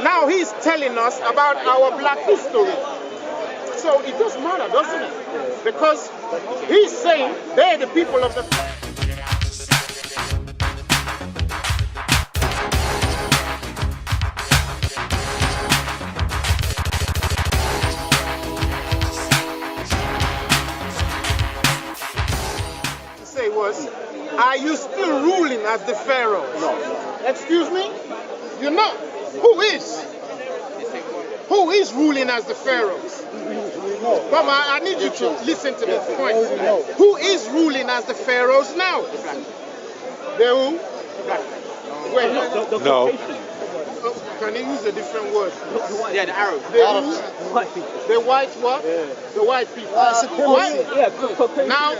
Now he's telling us about our black history. So it doesn't matter, doesn't it? Because he's saying they're the people of the... Say was, are you still ruling as the pharaohs? No. Excuse me? You're not. Who is? Who is ruling as the pharaohs? Mama, I need you to listen to this point. Who is ruling as the pharaohs now? The who? Wait, No. Can you use a different word? Yeah, the Arabs. The white what? Yeah. The white people. White? Now,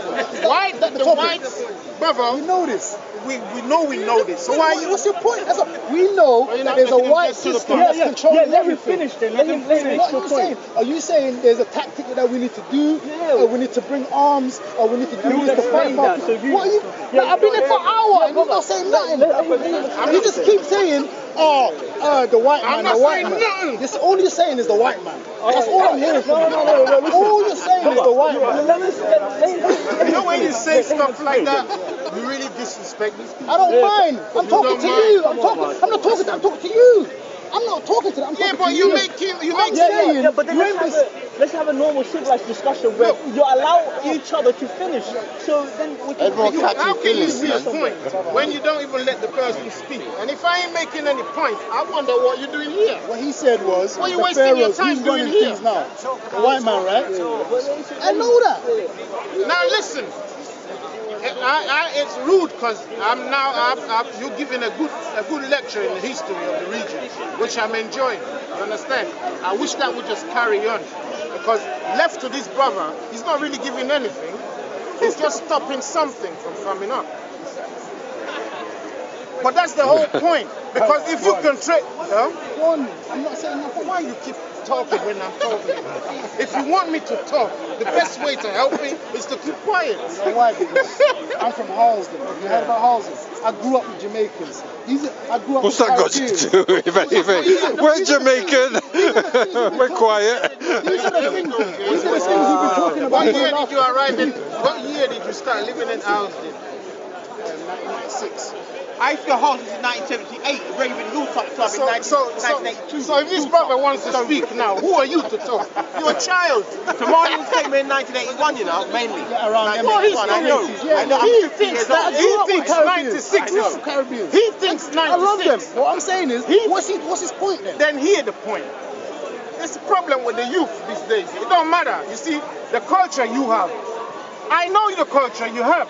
why the whites, brother? We know this. We know this. So why? What's your point? We know that there's a white system that's controlling everything. Finish then. Let him finish. What are you saying? Are you saying there's a tactic that we need to do, or we need to bring arms, or we need to do this to fight for? What are you? I've been there for an hour and you're not saying nothing. You just keep saying, the white man, the white man. This all you're saying is the white man. That's all I'm hearing from you. All you're saying is the white man. You know when you say stuff like that, you really disrespect these people. I don't mind. I'm talking to you. I'm not talking to them. I'm talking to you. I'm not talking to them. I'm talking but to you you. make But then let's have a normal civilized discussion where you allow each other to finish. So then we can... How can you see a point when you don't even let the person speak? And if I ain't making any point, I wonder what you're doing here. What he said was, what are you the wasting your pharaohs, time who's doing running here? things now? The white man, right? I know that. Now listen, it's rude because you're giving a good lecture in the history of the region, which I'm enjoying. You understand? I wish that would just carry on, because left to this brother, he's not really giving anything. He's just stopping something from coming up. But that's the whole point. Because if you can trade... I'm not saying nothing. Why you keep talking when I'm talking? If you want me to talk, the best way to help me is to keep quiet. You know why? Because I'm from Halsden. You heard about Halsden? I grew up with Jamaicans. I grew up What's with that got to do with anything? We're Jamaican. We're quiet. These are the things we've been talking about. What year did you arrive in? What year did you start living in Halsden? 1996. I used to hold this in 1978, Raven Hilltop Club in 1982. So if this brother wants to speak now, who are you to talk? You're a child. Somalians came in 1981, you know, mainly. Yeah, around Well, he's I know. Yeah, I know. He thinks that. He thinks 96. Caribbean. He thinks 96. I love them. What I'm saying is, what's his point then? Then hear the point. There's a problem with the youth these days. It don't matter. You see, the culture you have. I know the culture you have.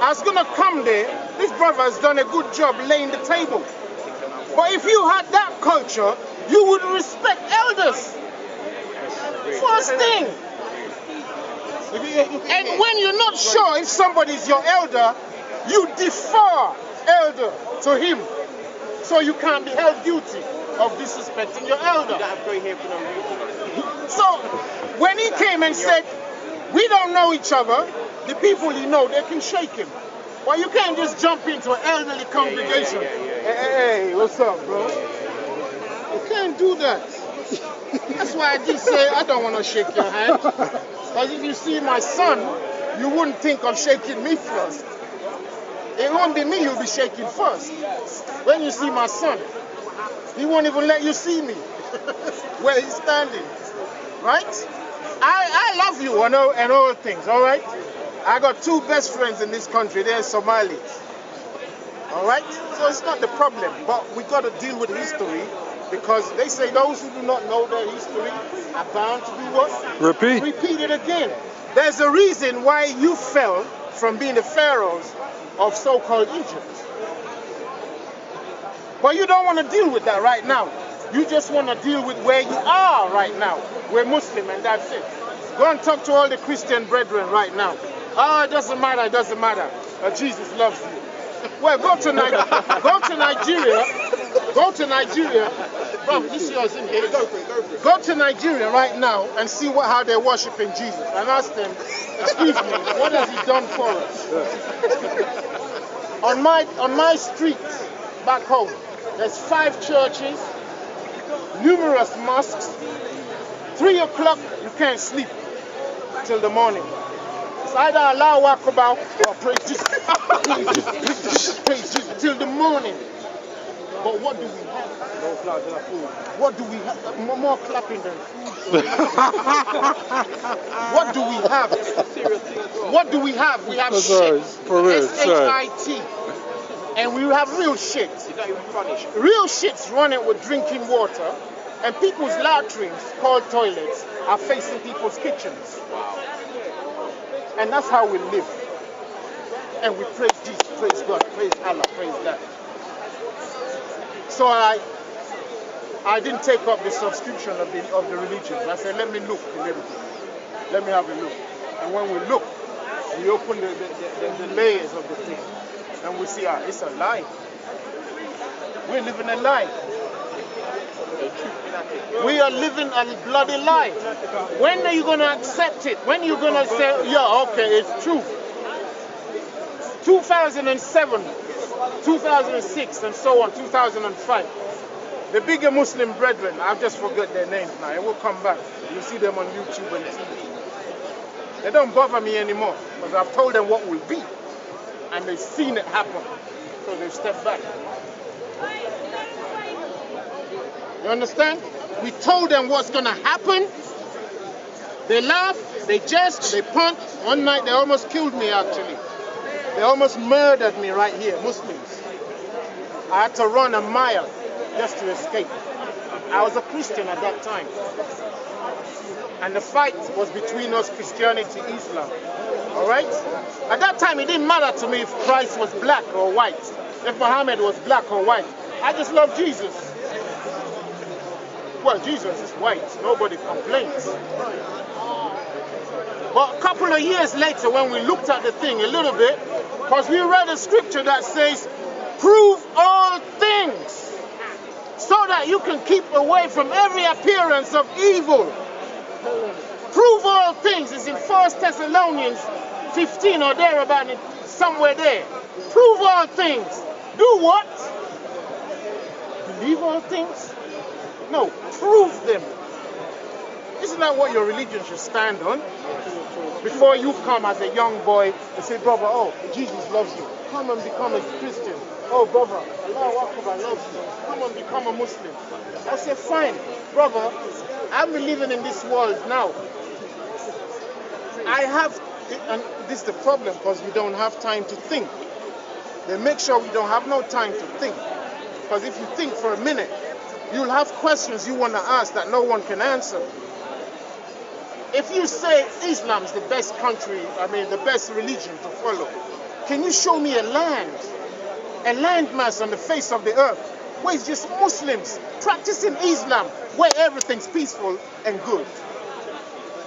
I was going to come there. This brother has done a good job laying the table. But if you had that culture, you would respect elders. First thing. And when you're not sure if somebody's your elder, you defer elder to him. So you can't be held guilty of disrespecting your elder. So when he came and said, we don't know each other, the people you know, they can shake him. Well, you can't just jump into an elderly congregation. Hey, what's up, bro? You can't do that. That's why I just say I don't want to shake your hand. Because if you see my son, you wouldn't think of shaking me first. It won't be me you'll be shaking first. When you see my son, he won't even let you see me where he's standing. Right? I love you and all things, all right? I got two best friends in this country. They're Somalis. All right? So it's not the problem. But we got to deal with history, because they say those who do not know their history are bound to do what? Repeat it again. There's a reason why you fell from being the pharaohs of so-called Egypt. But you don't want to deal with that right now. You just want to deal with where you are right now. We're Muslim and that's it. Go and talk to all the Christian brethren right now. Oh, it doesn't matter, it doesn't matter. Jesus loves you. Well, go to Nigeria. Go to Nigeria. Bro, this is yours, isn't it? Go for it. Go to Nigeria right now and see how they're worshiping Jesus. And ask them, excuse me, what has he done for us? On my street back home, there's 5 churches, numerous mosques. 3 o'clock, you can't sleep till the morning. It's either Allahu Akbar or praise Jesus. Praise Jesus till the morning. But what do we have? What do we have? More clapping than food. What do we have? What do we have? We have shit. For real, SHIT. And we have real shit. Real shits running with drinking water. And people's latrines, called toilets, are facing people's kitchens. And that's how we live. And we praise Jesus, praise God, praise Allah, praise that. So I didn't take up the subscription of the religions. I said, let me look in everything. Let me have a look. And when we look, we open the layers of the thing. And we see, it's a lie. We're living a lie. We are living a bloody lie. When are you going to accept it? When are you going to say, yeah, okay, it's true. 2007, 2006, and so on, 2005. The bigger Muslim brethren, I've just forgot their names now, it will come back. You see them on YouTube and TV. They don't bother me anymore, because I've told them what will be. And they've seen it happen. So they've stepped back. You understand? We told them what's going to happen. They laugh, they jest, they punt. One night they almost killed me actually. They almost murdered me right here, Muslims. I had to run a mile just to escape. I was a Christian at that time. And the fight was between us, Christianity, Islam. Alright? At that time it didn't matter to me if Christ was black or white. If Muhammad was black or white. I just love Jesus. Well, Jesus is white. Nobody complains. But a couple of years later, when we looked at the thing a little bit, because we read a scripture that says, prove all things, so that you can keep away from every appearance of evil. Prove all things is in 1 Thessalonians 15 or thereabout, somewhere there. Prove all things. Do what? Believe all things? No, prove them. Isn't that what your religion should stand on? Before you come as a young boy and say, brother, oh, Jesus loves you. Come and become a Christian. Oh, brother, Allahu Akbar loves you. Come and become a Muslim. I say, fine, brother, I'm living in this world now. I have, and this is the problem because we don't have time to think. They make sure we don't have no time to think. Because if you think for a minute, you'll have questions you want to ask that no one can answer. If you say Islam's the best country, the best religion to follow, can you show me a landmass on the face of the earth where it's just Muslims practicing Islam, where everything's peaceful and good?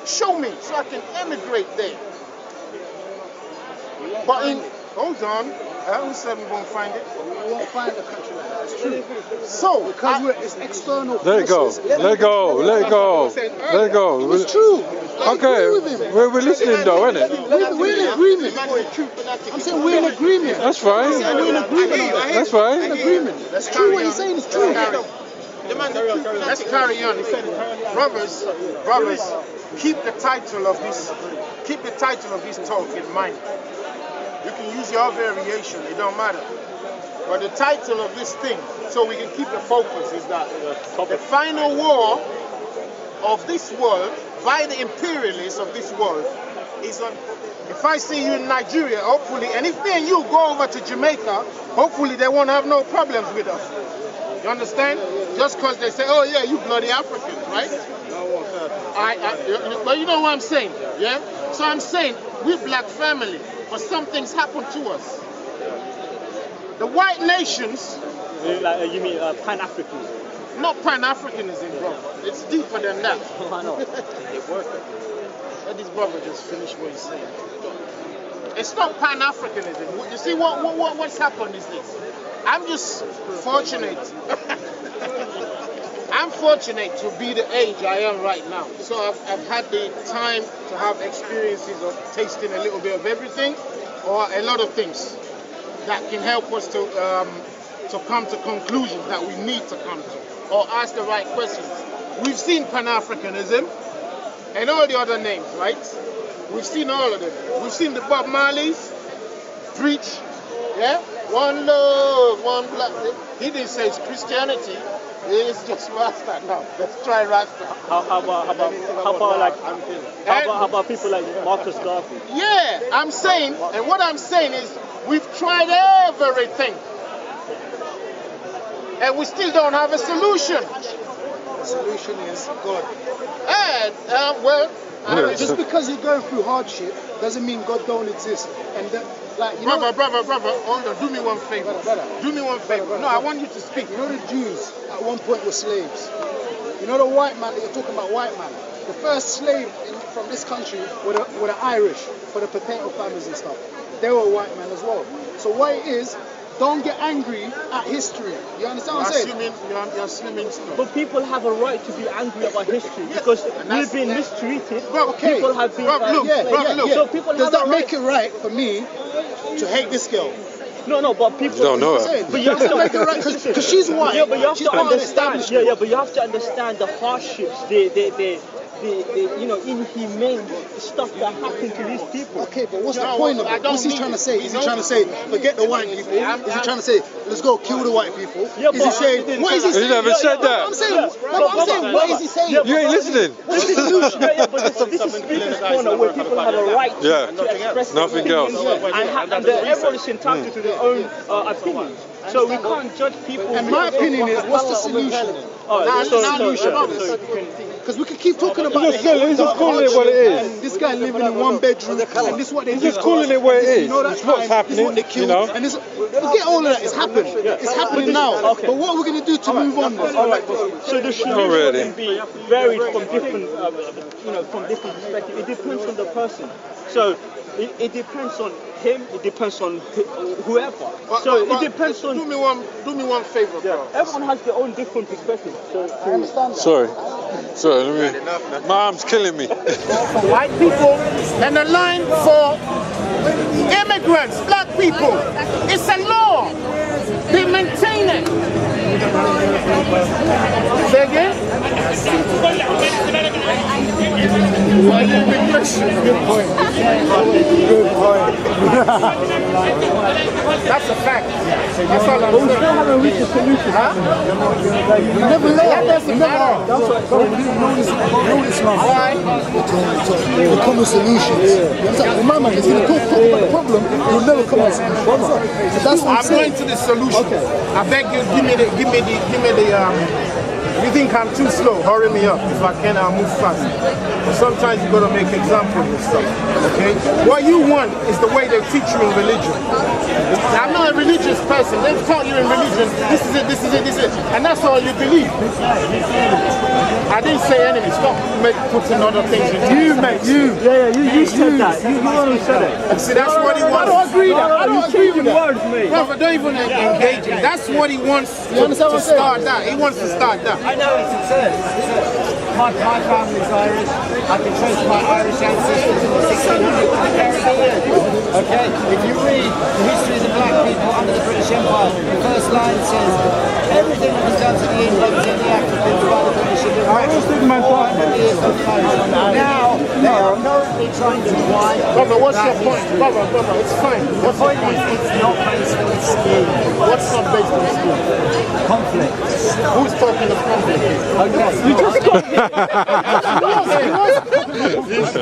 Show me so I can emigrate there. But hold on, who said we won't find it? We won't find a country like that. It's true. So, because it's external. Let it go. Let it go. Let it go. Let it go. It's true. Okay, we're listening though, isn't it? We're in agreement. I'm saying we're in agreement. That's fine. We're in agreement. That's fine. We're in agreement. That's true. What he's saying is true. Let's carry on. Brothers, keep the title of this talk in mind. You can use your variation, it don't matter. But the title of this thing, so we can keep the focus, is that the final war of this world by the imperialists of this world is on. If I see you in Nigeria, hopefully, and if me and you go over to Jamaica, hopefully they won't have no problems with us. You understand? Just because they say, oh yeah, you bloody Africans, right? But you know what I'm saying, yeah? So I'm saying, we're black family, but some things happen to us. The white nations... You mean Pan-Africanism? Not Pan-Africanism, bro. It's deeper than that. I know. Let this brother just finish what he's saying. It's not Pan-Africanism. You see what's happened is this. I'm just fortunate. I'm fortunate to be the age I am right now. So I've had the time to have experiences of tasting a little bit of everything or a lot of things that can help us to to come to conclusions that we need to come to, or ask the right questions. We've seen Pan-Africanism and all the other names, right? We've seen all of them. We've seen the Bob Marleys preach, yeah? One love, one black. He didn't say it's Christianity. It's just Rasta now. Let's try Rasta. How about people like Marcus Garvey? Yeah, I'm saying, and what I'm saying is, we've tried everything, and we still don't have a solution. The solution is God. And just because you're going through hardship doesn't mean God don't exist. And that, like, you brother, hold on. Do me one favor. Do me one favor. No, I want you to speak. You know the Jews at one point were slaves. You know the white man that you're talking about, white man. The first slave from this country were the Irish for the potato famines and stuff. They were white men as well. So what it is, don't get angry at history. You understand what I'm saying? You're assuming stuff. But people have a right to be angry about history because we've been mistreated. Okay. People have been. Look. So people does that make it right for me to hate this girl? No, but people don't know her. But you have to make it right because she's white. Yeah, but you have she's to understand. Yeah, but you have to understand the hardships, the inhumane stuff that happened to these people. Okay, but what's the point of it? What's he trying to say? Is he trying to say forget the white people? Is he trying to say let's go kill the white people? Yeah, is he saying what is he saying? He never said that. I'm saying what is he saying? You ain't listening. But this is speaker's corner where people have a right to express Nothing else. and everyone is entitled to their own opinions. So we can't judge people. And my opinion is, what's the solution? Because we can keep talking about He's just calling it what it is. And this guy living in one bedroom, and this what they do. He's just calling it what it is. You know that it's what's happening. This what they killed, you know. and this, forget all of that. It's happened. It's happening now. Okay. But what are we going to do to move on? All right. So the solution can be varied from different, from different perspectives. It depends on the person. So it depends on him. It depends on whoever. So it depends on. Do me one favor, bro. Everyone has their own different perspective. So I understand that. Sorry, my arm's killing me. White people and the line for immigrants, black people. It's a law. They maintain it. Say again? Good point. That's a fact. That's all I'm saying. We still haven't reached a solution. Huh? Never let That doesn't matter. no Islam. Why? To come with solutions. My man is going to talk about the problem, it will never come with a solution. So that's what I'm going to the solution. Okay. I beg you, give me the if you think I'm too slow, hurry me up. If I can, I'll move fast. But sometimes you gotta make examples and stuff. Okay? What you want is the way they teach you in religion. I'm not a religious person. They've taught you in religion, this is it, this is it, this is it. And that's all you believe. I didn't say enemy. Stop putting other things in. you, mate, you. Yeah, you said that. You the one who said it. See, that's what he wants. I don't agree with that. I don't agree with that. Words, mate. Brother, don't even engage him. That's what he wants to start that. He wants to start that. I know it's absurd. My family's Irish. I can trace my Irish ancestors in the 1600s to the Caribbean. Okay, if you read the histories of black people under the British Empire, the first line says everything that was done to the Indians and the Africans by the British have been years of now they are currently trying to wipe. Brother, what's your point? Brother, it's fine. The point is, it's not based on skin. What's not based on skill? Conflict. Who's talking of conflict? Okay. You just got it. It's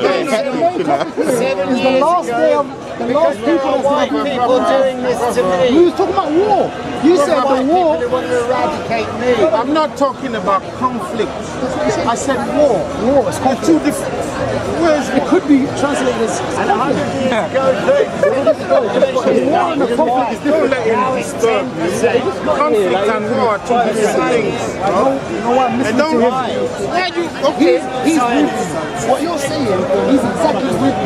the last day of the last people White people doing this to me. We was talking about war. You said the war. They want to eradicate me. I'm not talking about conflict. I said war. War. It's called Two different words. It could be translated as. And 100 years ago, War and the conflict is Don't different. let him disturb you. Conflict and war are two different things. You know what? I'm And listening don't. to him. Why you? Okay. He's with you. What you're saying, he's exactly with you.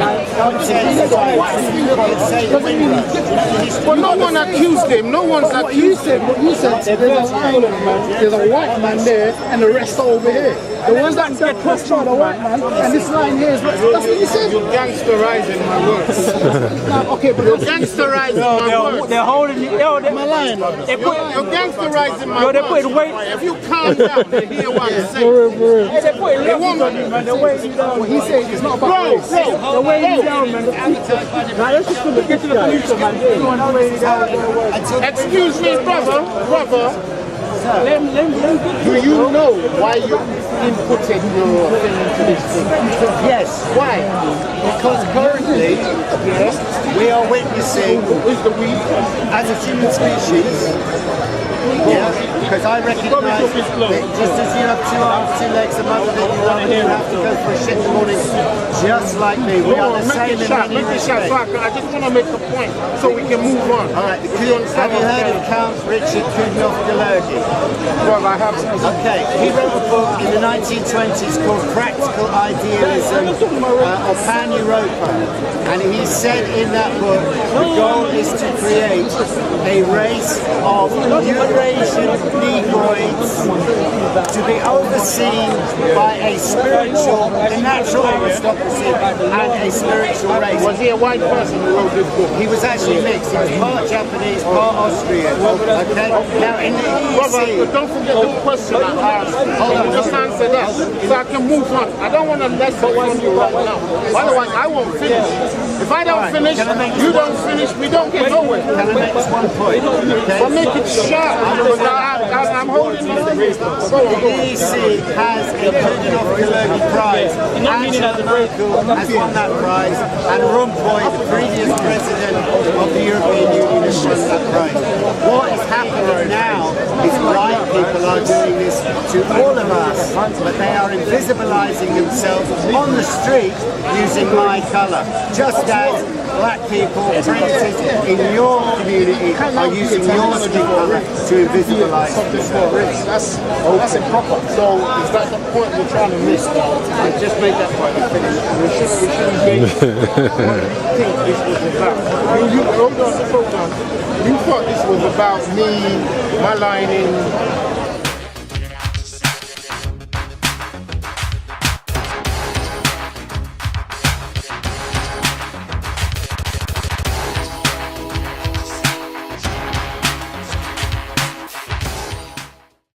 Doesn't mean he's different. But no one accused him. No one's What you accused him. said, there's a line of man, there's a white man there, and the rest are over here. The ones that get pushed are the white man, and this line here is that's what you said. You're gangsterizing my words. No, okay, but You're gangsterizing my words. They're holding it. am I lying? You're gangsterizing my Yo, they're words. putting weight. If you calm down and hear what I'm saying. Hey, they're putting levels on you, man. They're weighing you down. What he's saying is not about Bro, race. They're weighing you down, man. Now let's just get to the pollution, man. Everyone else weighing you down. excuse me, brother. Do you know why you inputted your thing into this thing? Yes. Why? Because currently, we are witnessing, Is the weed? as a human species, because I recognise that just as you have 2 arms, 2 legs, a mother that you love, and you have to go for a shit in the morning, just like me. We are the same in many respects. I just want to make a point so we can move on. All right, have you heard of Count Richard Kudnov-Gilurgi? Well, I have. Okay, he wrote a book in the 1920s called Practical Idealism of Pan-Europa. And he said in that book, the goal is to create a race of Eurasian Negroids to be overseen by a spiritual, a natural aristocracy and a spiritual race. Was he a white person who wrote this book? He was actually mixed. He was part Japanese, part Austrian. Okay? Now, in the Brother, EEC... don't forget the question I asked. Hold on, just answer that so I can move on. I don't want to lesson on you right now. Otherwise, I won't finish. If I don't finish, you don't finish, we don't get nowhere. Can I make this one point? Okay? But make it sharp because I'm holding you. The EEC has a Kudnov-Gilurgi prize. Angela Merkel has won that prize, and Rompuy, the previous president of the European Union, has won that prize. What is happening now is white people are doing this to all of us, but they are invisibilizing themselves on the street using my colour, just as black people, princes in your community are using your skin colour to invisibilize themselves. That's improper. So is that the point we're trying to miss? I just made that point and finished. We shouldn't be what you think this was about. Hold on. You thought this was about me, my lining,